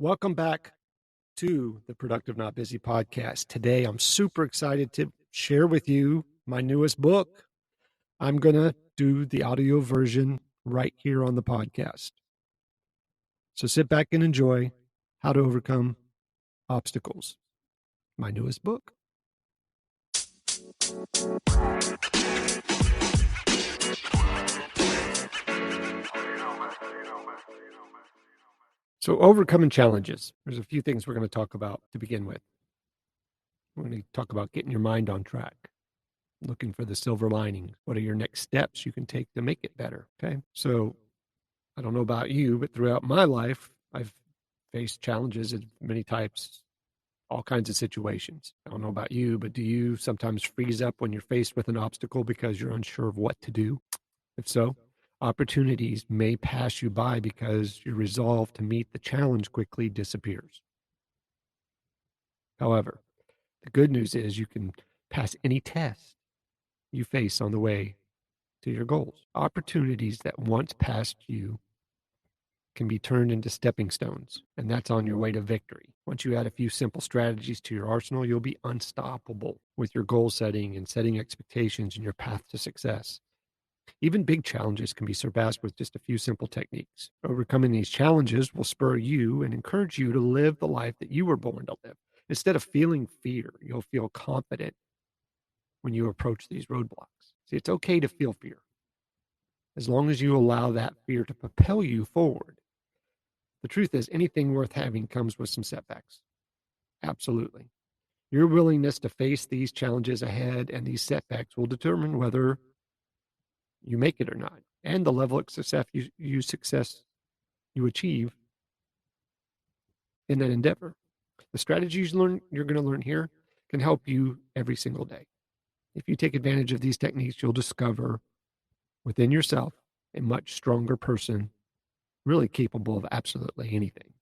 Welcome back to the Productive Not Busy podcast. Today, I'm super excited to share with you my newest book. I'm going to do the audio version right here on the podcast. So sit back and enjoy How to Overcome Obstacles, my newest book. So, overcoming challenges. There's a few things we're going to talk about to begin with. We're going to talk about getting your mind on track, looking for the silver lining. What are your next steps you can take to make it better? Okay. So, I don't know about you, but throughout my life, I've faced challenges of many types, all kinds of situations. I don't know about you, but do you sometimes freeze up when you're faced with an obstacle because you're unsure of what to do? If so, opportunities may pass you by because your resolve to meet the challenge quickly disappears. However, the good news is you can pass any test you face on the way to your goals. Opportunities that once passed you can be turned into stepping stones, and that's on your way to victory. Once you add a few simple strategies to your arsenal, you'll be unstoppable with your goal setting and setting expectations in your path to success. Even big challenges can be surpassed with just a few simple techniques. Overcoming these challenges will spur you and encourage you to live the life that you were born to live. Instead of feeling fear, you'll feel confident when you approach these roadblocks. See, it's okay to feel fear as long as you allow that fear to propel you forward. The truth is, anything worth having comes with some setbacks. Absolutely. Your willingness to face these challenges ahead and these setbacks will determine whether you make it or not, and the level of success you achieve in that endeavor. The strategies you're going to learn here can help you every single day. If you take advantage of these techniques, you'll discover within yourself a much stronger person, really capable of absolutely anything.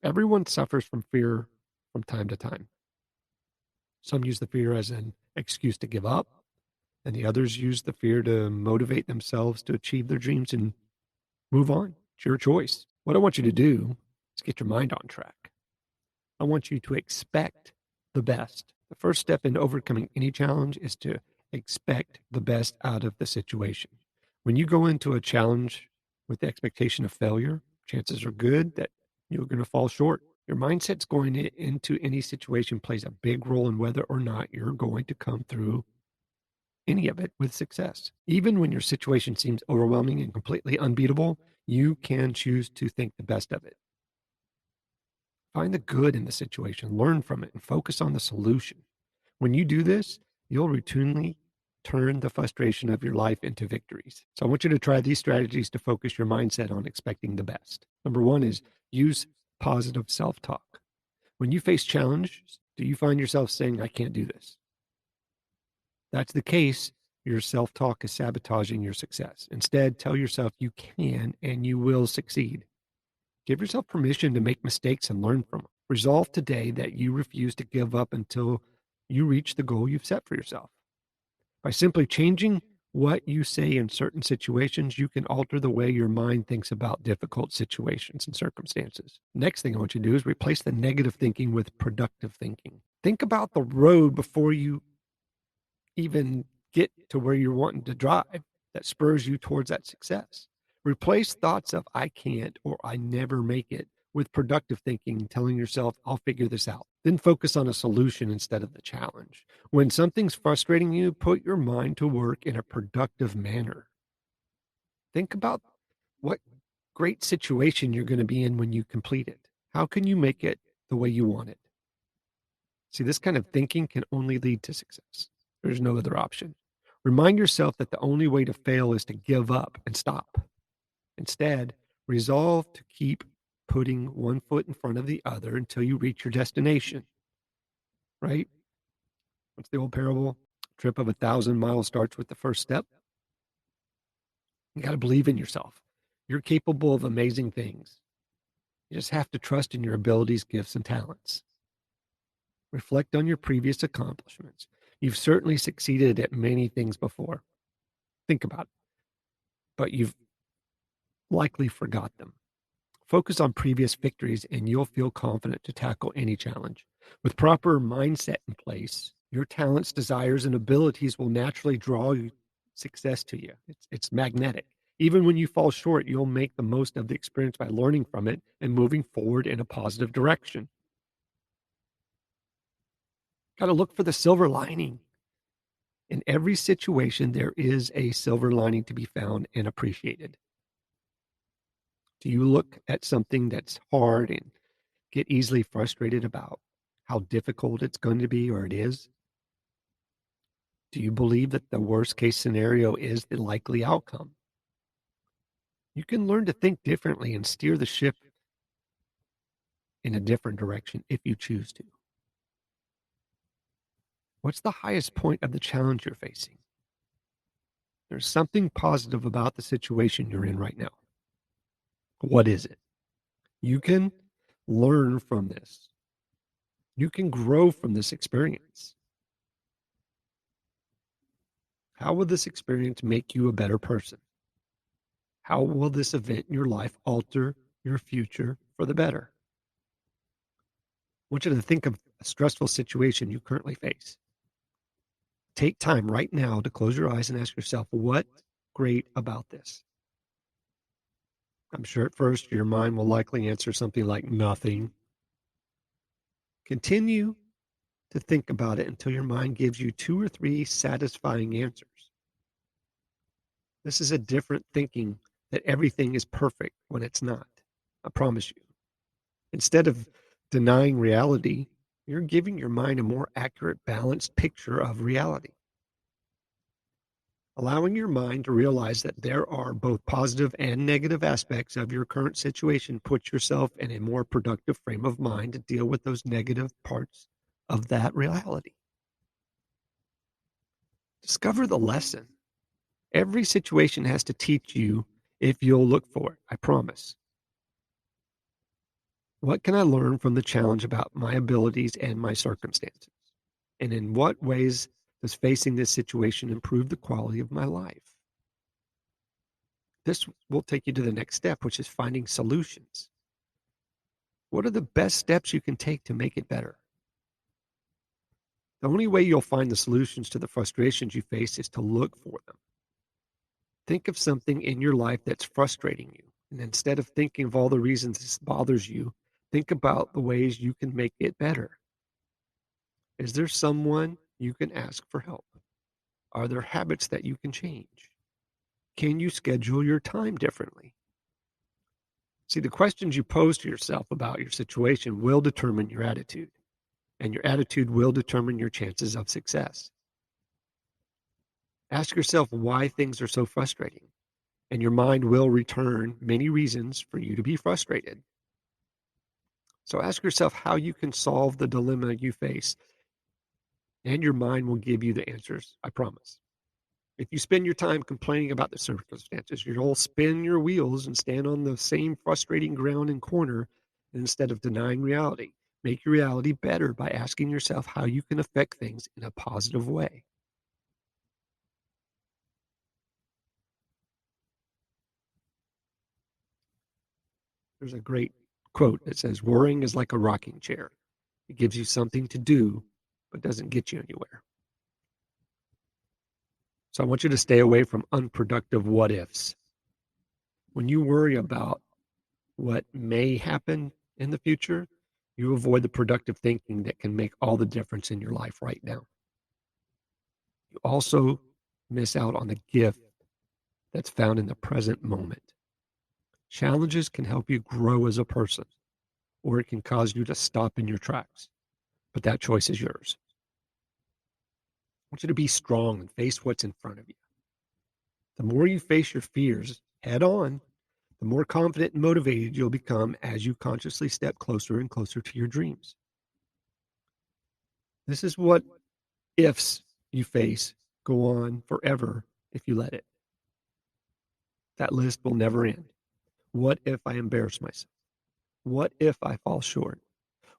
Everyone suffers from fear from time to time. Some use the fear as an excuse to give up, and the others use the fear to motivate themselves to achieve their dreams and move on. It's your choice. What I want you to do is get your mind on track. I want you to expect the best. The first step in overcoming any challenge is to expect the best out of the situation. When you go into a challenge with the expectation of failure, chances are good that you're going to fall short. Your mindset's going into any situation plays a big role in whether or not you're going to come through any of it with success. Even when your situation seems overwhelming and completely unbeatable, you can choose to think the best of it. Find the good in the situation, learn from it, and focus on the solution. When you do this, you'll routinely turn the frustration of your life into victories. So I want you to try these strategies to focus your mindset on expecting the best. Number one is use positive self-talk. When you face challenges, do you find yourself saying, I can't do this? That's the case. Your self-talk is sabotaging your success. Instead, tell yourself you can and you will succeed. Give yourself permission to make mistakes and learn from them. Resolve today that you refuse to give up until you reach the goal you've set for yourself. By simply changing what you say in certain situations, you can alter the way your mind thinks about difficult situations and circumstances. Next thing I want you to do is replace the negative thinking with productive thinking. Think about the road before you even get to where you're wanting to drive that spurs you towards that success. Replace thoughts of I can't or I never make it with productive thinking, telling yourself, I'll figure this out. Then focus on a solution instead of the challenge. When something's frustrating you, put your mind to work in a productive manner. Think about what great situation you're going to be in when you complete it. How can you make it the way you want it? See, this kind of thinking can only lead to success. There's no other option. Remind yourself that the only way to fail is to give up and stop. Instead, resolve to keep putting one foot in front of the other until you reach your destination. Right? What's the old parable? Trip of 1,000 miles starts with the first step. You got to believe in yourself. You're capable of amazing things. You just have to trust in your abilities, gifts, and talents. Reflect on your previous accomplishments. You've certainly succeeded at many things before. Think about it. But you've likely forgot them. Focus on previous victories and you'll feel confident to tackle any challenge. With proper mindset in place, your talents, desires, and abilities will naturally draw success to you. It's magnetic. Even when you fall short, you'll make the most of the experience by learning from it and moving forward in a positive direction. Got to look for the silver lining. In every situation, there is a silver lining to be found and appreciated. Do you look at something that's hard and get easily frustrated about how difficult it's going to be or it is? Do you believe that the worst case scenario is the likely outcome? You can learn to think differently and steer the ship in a different direction if you choose to. What's the highest point of the challenge you're facing? There's something positive about the situation you're in right now. What is it? You can learn from this. You can grow from this experience. How will this experience make you a better person? How will this event in your life alter your future for the better? I want you to think of a stressful situation you currently face. Take time right now to close your eyes and ask yourself, what's great about this? I'm sure at first your mind will likely answer something like nothing. Continue to think about it until your mind gives you two or three satisfying answers. This is a different thinking that everything is perfect when it's not. I promise you. Instead of denying reality, you're giving your mind a more accurate, balanced picture of reality. Allowing your mind to realize that there are both positive and negative aspects of your current situation puts yourself in a more productive frame of mind to deal with those negative parts of that reality. Discover the lesson. Every situation has to teach you if you'll look for it, I promise. What can I learn from the challenge about my abilities and my circumstances? And in what ways does facing this situation improve the quality of my life? This will take you to the next step, which is finding solutions. What are the best steps you can take to make it better? The only way you'll find the solutions to the frustrations you face is to look for them. Think of something in your life that's frustrating you. And instead of thinking of all the reasons this bothers you, think about the ways you can make it better. Is there someone you can ask for help? Are there habits that you can change? Can you schedule your time differently? See, the questions you pose to yourself about your situation will determine your attitude, and your attitude will determine your chances of success. Ask yourself why things are so frustrating, and your mind will return many reasons for you to be frustrated. So ask yourself how you can solve the dilemma you face, and your mind will give you the answers, I promise. If you spend your time complaining about the circumstances, you'll spin your wheels and stand on the same frustrating ground and corner instead of denying reality. Make your reality better by asking yourself how you can affect things in a positive way. There's a great quote that says, worrying is like a rocking chair. It gives you something to do, but doesn't get you anywhere. So I want you to stay away from unproductive what ifs. When you worry about what may happen in the future, you avoid the productive thinking that can make all the difference in your life right now. You also miss out on the gift that's found in the present moment. Challenges can help you grow as a person, or it can cause you to stop in your tracks, but that choice is yours. I want you to be strong and face what's in front of you. The more you face your fears head on, the more confident and motivated you'll become as you consciously step closer and closer to your dreams. This is what ifs you face go on forever if you let it. That list will never end. What if I embarrass myself? What if I fall short?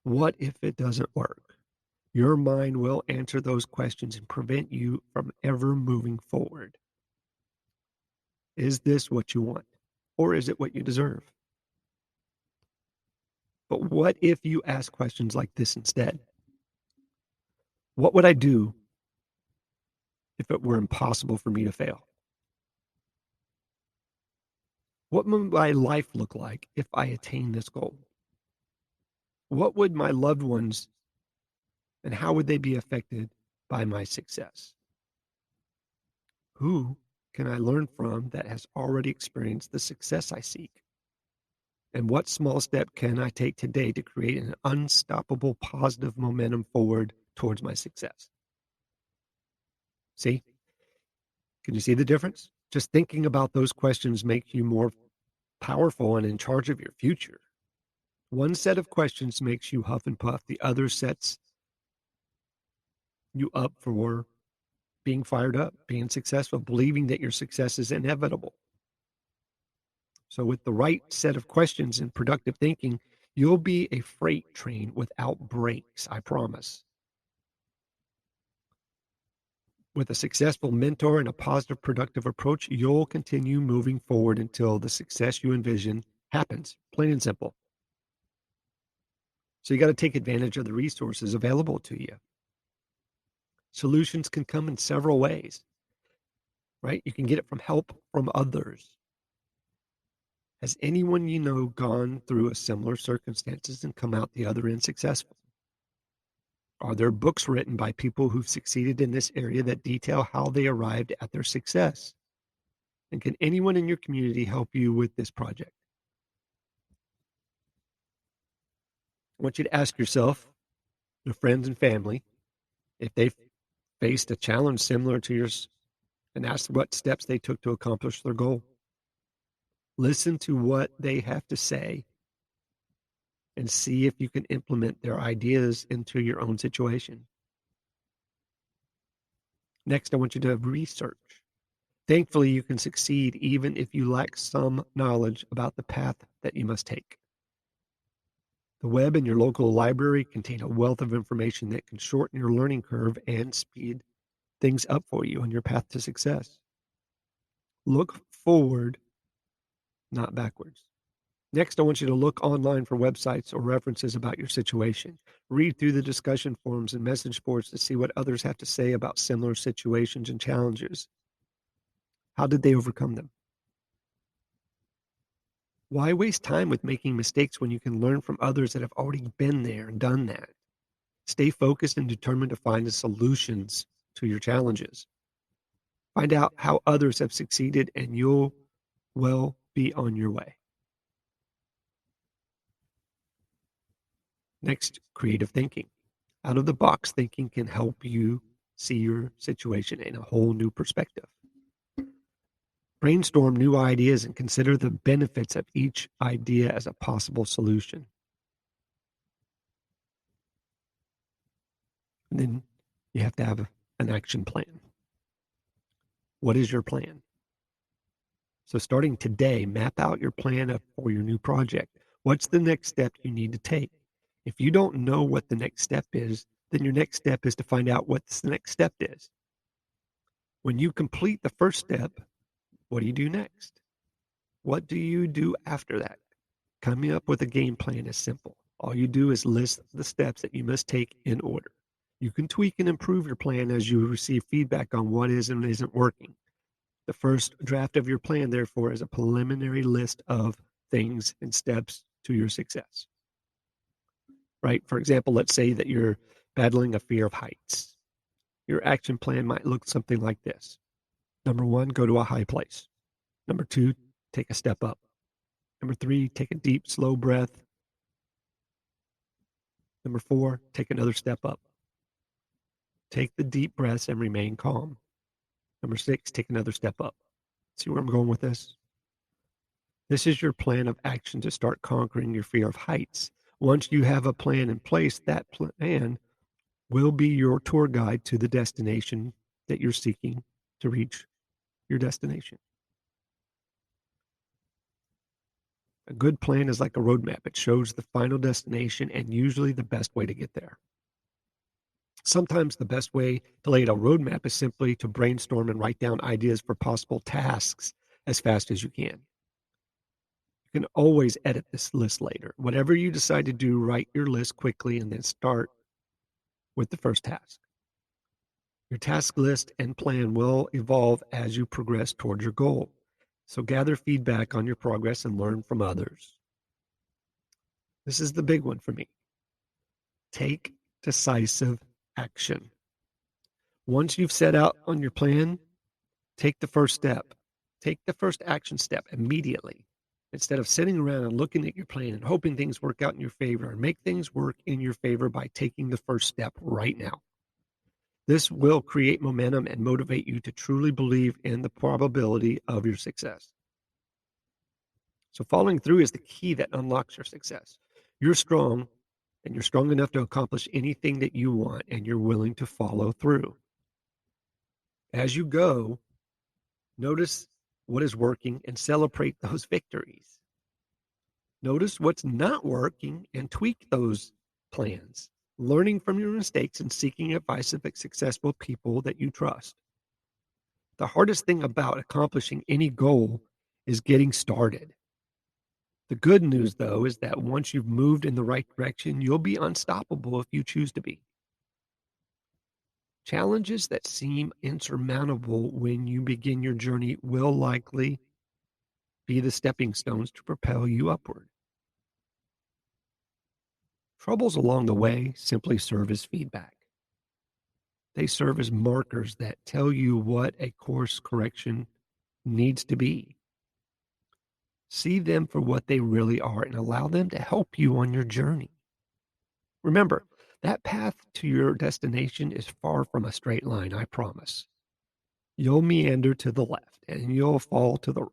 What if it doesn't work? Your mind will answer those questions and prevent you from ever moving forward. Is this what you want? Or is it what you deserve? But what if you ask questions like this instead? What would I do if it were impossible for me to fail? What would my life look like if I attain this goal? What would my loved ones and how would they be affected by my success? Who can I learn from that has already experienced the success I seek? And what small step can I take today to create an unstoppable positive momentum forward towards my success? See, can you see the difference? Just thinking about those questions makes you more powerful and in charge of your future. One set of questions makes you huff and puff, the other sets you up for being fired up, being successful, believing that your success is inevitable. So, with the right set of questions and productive thinking, you'll be a freight train without brakes, I promise. With a successful mentor and a positive, productive approach, you'll continue moving forward until the success you envision happens, plain and simple. So, you got to take advantage of the resources available to you. Solutions can come in several ways, right? You can get it from help from others. Has anyone you know gone through a similar circumstances and come out the other end successful? Are there books written by people who've succeeded in this area that detail how they arrived at their success? And can anyone in your community help you with this project? I want you to ask yourself, your friends and family, if they've faced a challenge similar to yours, and ask what steps they took to accomplish their goal. Listen to what they have to say and see if you can implement their ideas into your own situation. Next, I want you to research. Thankfully, you can succeed even if you lack some knowledge about the path that you must take. The web and your local library contain a wealth of information that can shorten your learning curve and speed things up for you on your path to success. Look forward, not backwards. Next, I want you to look online for websites or references about your situation. Read through the discussion forums and message boards to see what others have to say about similar situations and challenges. How did they overcome them? Why waste time with making mistakes when you can learn from others that have already been there and done that? Stay focused and determined to find the solutions to your challenges. Find out how others have succeeded, and you'll well be on your way. Next, creative thinking. Out of the box thinking can help you see your situation in a whole new perspective. Brainstorm new ideas and consider the benefits of each idea as a possible solution. And then you have to have an action plan. What is your plan? So starting today, map out your plan for your new project. What's the next step you need to take? If you don't know what the next step is, then your next step is to find out what the next step is. When you complete the first step, what do you do next? What do you do after that? Coming up with a game plan is simple. All you do is list the steps that you must take in order. You can tweak and improve your plan as you receive feedback on what is and isn't working. The first draft of your plan, therefore, is a preliminary list of things and steps to your success. Right? For example, let's say that you're battling a fear of heights. Your action plan might look something like this. Number one, go to a high place. Number two, take a step up. Number three, take a deep, slow breath. Number four, take another step up. Take the deep breaths and remain calm. Number six, take another step up. See where I'm going with this? This is your plan of action to start conquering your fear of heights. Once you have a plan in place, that plan will be your tour guide to the destination that you're seeking to reach your destination. A good plan is like a roadmap. It shows the final destination and usually the best way to get there. Sometimes the best way to lay out a roadmap is simply to brainstorm and write down ideas for possible tasks as fast as you can. You can always edit this list later. Whatever you decide to do, write your list quickly and then start with the first task. Your task list and plan will evolve as you progress toward your goal. So gather feedback on your progress and learn from others. This is the big one for me. Take decisive action. Once you've set out on your plan, take the first step. Take the first action step immediately. Instead of sitting around and looking at your plan and hoping things work out in your favor, and make things work in your favor by taking the first step right now. This will create momentum and motivate you to truly believe in the probability of your success. So following through is the key that unlocks your success. You're strong, and you're strong enough to accomplish anything that you want, and you're willing to follow through. As you go, notice what is working and celebrate those victories. Notice what's not working and tweak those plans, learning from your mistakes and seeking advice of successful people that you trust. The hardest thing about accomplishing any goal is getting started. The good news, though, is that once you've moved in the right direction, you'll be unstoppable if you choose to be. Challenges that seem insurmountable when you begin your journey will likely be the stepping stones to propel you upward. Troubles along the way simply serve as feedback. They serve as markers that tell you what a course correction needs to be. See them for what they really are and allow them to help you on your journey. Remember, that path to your destination is far from a straight line, I promise. You'll meander to the left and you'll fall to the right,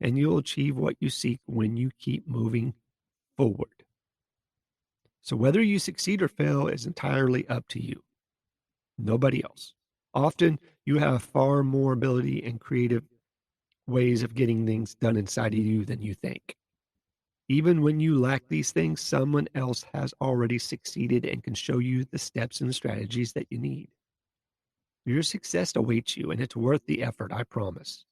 and you'll achieve what you seek when you keep moving forward. So whether you succeed or fail is entirely up to you, nobody else. Often you have far more ability and creative ways of getting things done inside of you than you think. Even when you lack these things, someone else has already succeeded and can show you the steps and strategies that you need. Your success awaits you, and it's worth the effort, I promise.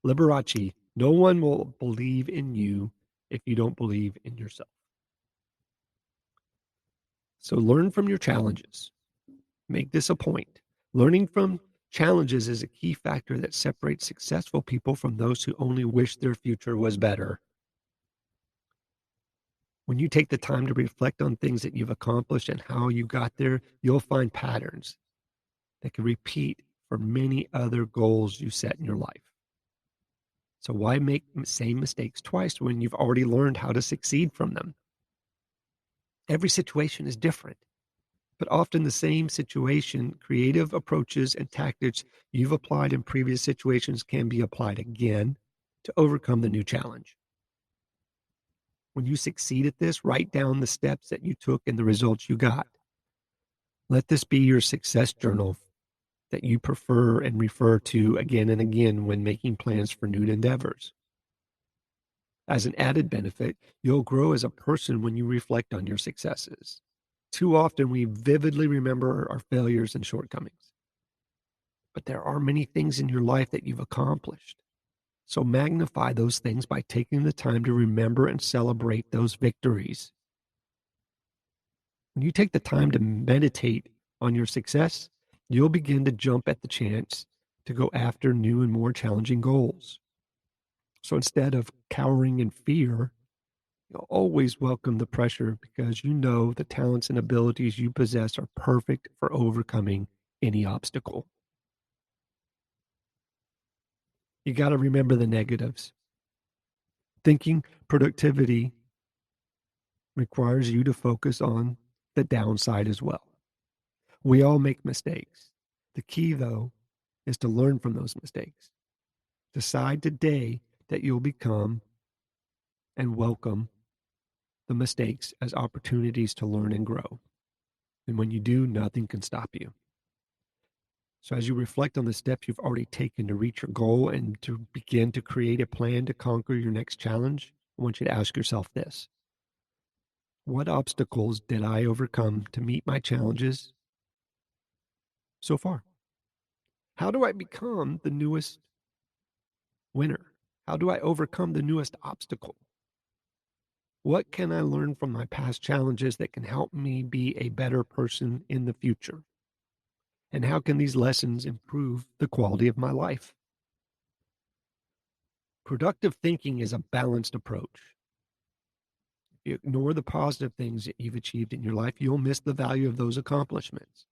Liberace, no one will believe in you if you don't believe in yourself. So learn from your challenges. Make this a point. Learning from challenges is a key factor that separates successful people from those who only wish their future was better. When you take the time to reflect on things that you've accomplished and how you got there, you'll find patterns that can repeat for many other goals you set in your life. So why make the same mistakes twice when you've already learned how to succeed from them? Every situation is different, but often the same situation, creative approaches and tactics you've applied in previous situations can be applied again to overcome the new challenge. When you succeed at this, write down the steps that you took and the results you got. Let this be your success journal that you prefer and refer to again and again when making plans for new endeavors. As an added benefit, you'll grow as a person when you reflect on your successes. Too often, we vividly remember our failures and shortcomings, but there are many things in your life that you've accomplished. So magnify those things by taking the time to remember and celebrate those victories. When you take the time to meditate on your success, you'll begin to jump at the chance to go after new and more challenging goals. So instead of cowering in fear, you'll always welcome the pressure because you know the talents and abilities you possess are perfect for overcoming any obstacle. You got to remember the negatives. Thinking productivity requires you to focus on the downside as well. We all make mistakes. The key, though, is to learn from those mistakes. Decide today that you'll become and welcome the mistakes as opportunities to learn and grow. And when you do, nothing can stop you. So as you reflect on the steps you've already taken to reach your goal and to begin to create a plan to conquer your next challenge, I want you to ask yourself this. What obstacles did I overcome to meet my challenges so far? How do I become the newest winner? How do I overcome the newest obstacle? What can I learn from my past challenges that can help me be a better person in the future? And how can these lessons improve the quality of my life? Productive thinking is a balanced approach. If you ignore the positive things that you've achieved in your life, you'll miss the value of those accomplishments.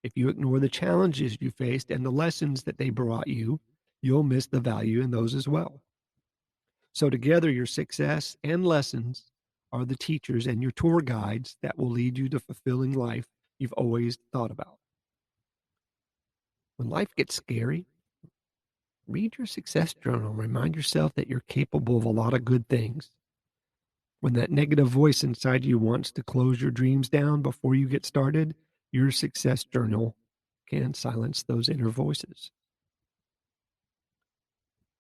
If you ignore the challenges you faced and the lessons that they brought you, you'll miss the value in those as well. So together, your success and lessons are the teachers and your tour guides that will lead you to fulfilling life you've always thought about. When life gets scary, read your success journal. Remind yourself that you're capable of a lot of good things. When that negative voice inside you wants to close your dreams down before you get started, your success journal can silence those inner voices.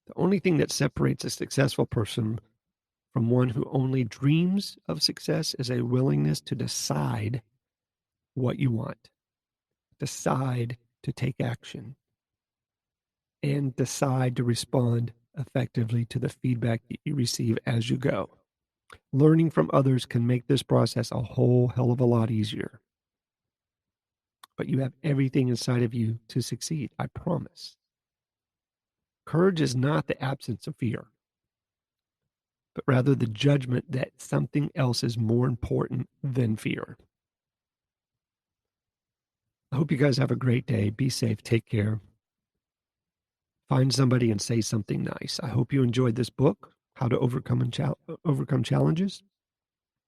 The only thing that separates a successful person from one who only dreams of success is a willingness to decide what you want, decide to take action, and decide to respond effectively to the feedback that you receive as you go. Learning from others can make this process a whole hell of a lot easier. But you have everything inside of you to succeed, I promise. Courage is not the absence of fear, but rather the judgment that something else is more important than fear. I hope you guys have a great day. Be safe. Take care. Find somebody and say something nice. I hope you enjoyed this book, How to Overcome Challenges.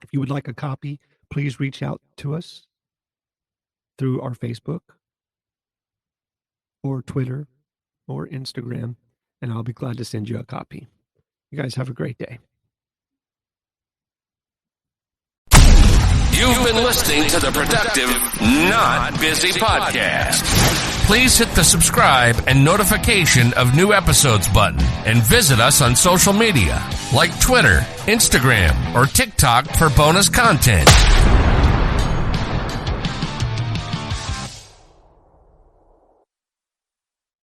If you would like a copy, please reach out to us through our Facebook or Twitter or Instagram, and I'll be glad to send you a copy. You guys have a great day. You've been listening to the Productive, Not Busy podcast. Please hit the subscribe and notification of new episodes button and visit us on social media like Twitter, Instagram, or TikTok for bonus content.